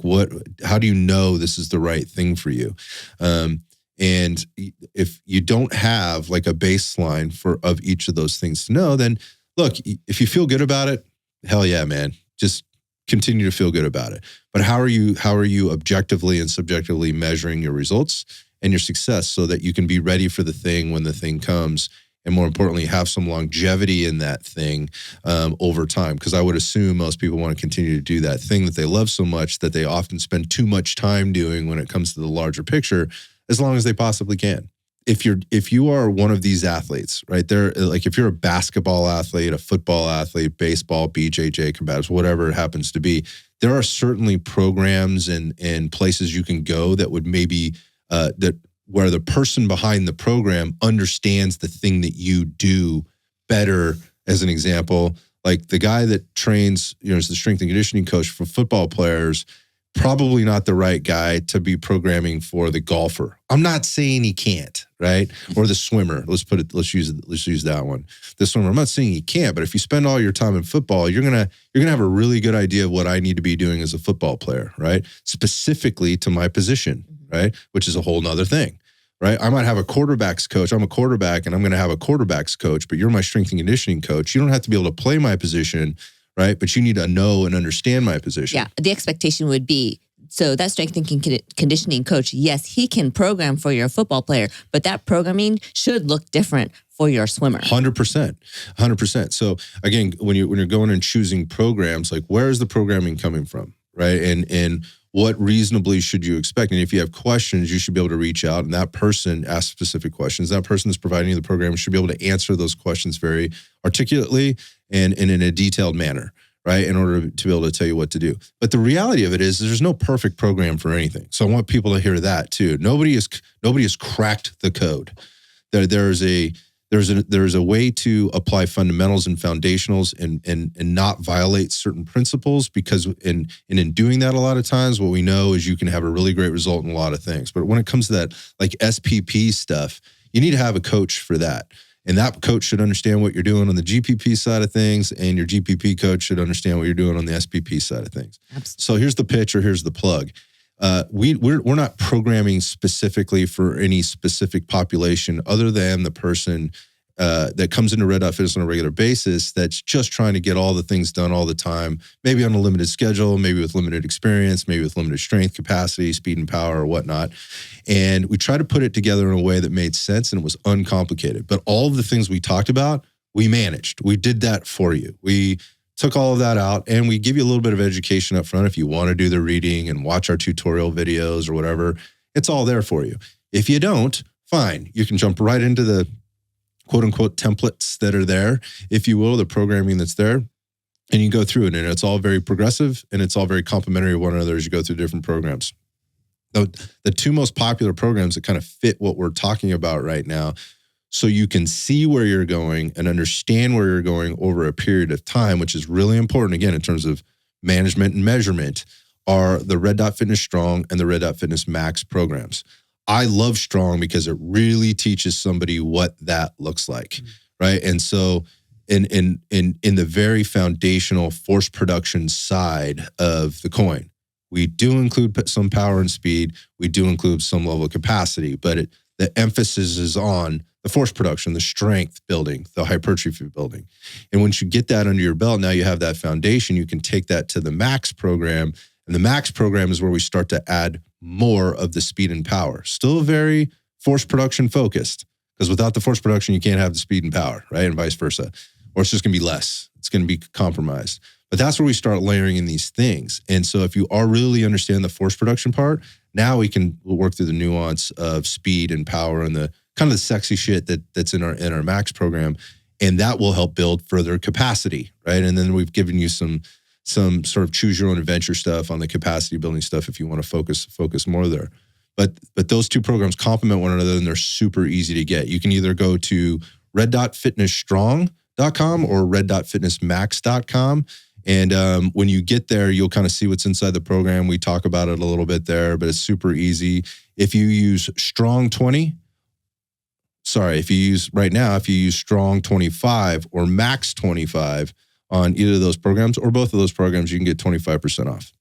how do you know this is the right thing for you? And if you don't have like a baseline of each of those things to know, then look, if you feel good about it, hell yeah, man, just continue to feel good about it. But how are you objectively and subjectively measuring your results and your success so that you can be ready for the thing when the thing comes? And more importantly, have some longevity in that thing over time. Because I would assume most people want to continue to do that thing that they love so much that they often spend too much time doing when it comes to the larger picture, as long as they possibly can. If you are one of these athletes, right there, like if you're a basketball athlete, a football athlete, baseball, BJJ, combatives, whatever it happens to be, there are certainly programs and places you can go that would maybe where the person behind the program understands the thing that you do better. As an example, like the guy that trains, is the strength and conditioning coach for football players, probably not the right guy to be programming for the golfer. I'm not saying he can't, right? Or the swimmer. Let's use that one. The swimmer. I'm not saying he can't, but if you spend all your time in football, you're gonna have a really good idea of what I need to be doing as a football player, right? Specifically to my position, right? Which is a whole nother thing. Right? I might have a quarterback's coach. I'm a quarterback and I'm going to have a quarterback's coach, but you're my strength and conditioning coach. You don't have to be able to play my position, right? But you need to know and understand my position. Yeah. The expectation would be, so that strength and conditioning coach, yes, he can program for your football player, but that programming should look different for your swimmer. 100%. So again, when you're going and choosing programs, like where is the programming coming from, right? And what reasonably should you expect? And if you have questions, you should be able to reach out and that person ask specific questions. That person that's providing you the program should be able to answer those questions very articulately and in a detailed manner, right? In order to be able to tell you what to do. But the reality of it is there's no perfect program for anything. So I want people to hear that too. Nobody has cracked the code. There's there's a way to apply fundamentals and foundationals and not violate certain principles, because in doing that, a lot of times what we know is you can have a really great result in a lot of things. But when it comes to that like SPP stuff, you need to have a coach for that. And that coach should understand what you're doing on the GPP side of things, and your GPP coach should understand what you're doing on the SPP side of things. Absolutely. So here's the pitch, or here's the plug. We're not programming specifically for any specific population other than the person that comes into Red Dot Fitness on a regular basis that's just trying to get all the things done all the time, maybe on a limited schedule, maybe with limited experience, maybe with limited strength, capacity, speed and power, or whatnot. And we tried to put it together in a way that made sense and it was uncomplicated. But all of the things we talked about, we managed. We did that for you. We took all of that out, and we give you a little bit of education up front if you want to do the reading and watch our tutorial videos or whatever. It's all there for you. If you don't, fine. You can jump right into the quote unquote templates that are there, if you will, the programming that's there, and you go through it. And it's all very progressive, and it's all very complementary to one another as you go through different programs. The two most popular programs that kind of fit what we're talking about right now, so you can see where you're going and understand where you're going over a period of time, which is really important, again, in terms of management and measurement, are the Red Dot Fitness Strong and the Red Dot Fitness Max programs. I love Strong because it really teaches somebody what that looks like, right? And so in the very foundational force production side of the coin, we do include some power and speed. We do include some level of capacity, but the emphasis is on the force production, the strength building, the hypertrophy building. And once you get that under your belt, now you have that foundation, you can take that to the Max program. And the Max program is where we start to add more of the speed and power. Still very force production focused, because without the force production, you can't have the speed and power, right? And vice versa. Or it's just going to be less. It's going to be compromised. But that's where we start layering in these things. And so if you are really understand the force production part, now we'll work through the nuance of speed and power and the kind of the sexy shit that's in our Max program. And that will help build further capacity, right? And then we've given you some sort of choose your own adventure stuff on the capacity building stuff if you want to focus more there. But those two programs complement one another, and they're super easy to get. You can either go to red.fitnessstrong.com or red.fitnessmax.com. And when you get there, you'll kind of see what's inside the program. We talk about it a little bit there, but it's super easy. If you use Strong 25 or Max 25 on either of those programs or both of those programs, you can get 25% off.